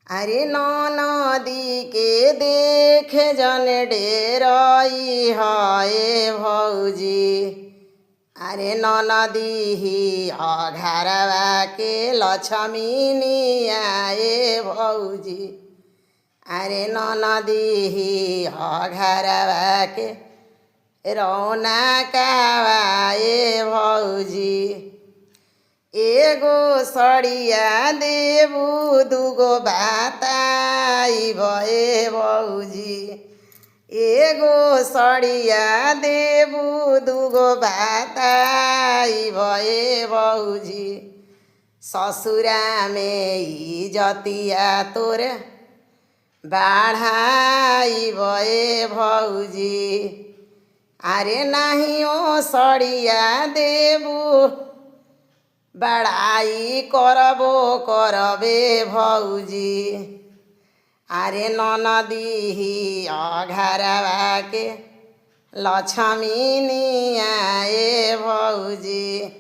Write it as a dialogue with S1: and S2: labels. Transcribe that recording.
S1: अरे नदी के देख जन डेराई है भौजी। अरे नदी ही घरवा के लक्ष्मी आए भौजी। अरे नदी ही घरवा के रौनक आए भौजी। एगो सड़िया देबू दूगो बाताई भए भौजी। एगो सड़िया देबू दूगो बाताई भए भौजी। ससुरा में इजतिया तोर बढ़ाई भए भौजी। अरे नाहियो सड़िया देबू बड़ाई करबो करबे भौजी। अरे नदी ही घरवा के लक्ष्मी आए भौजी।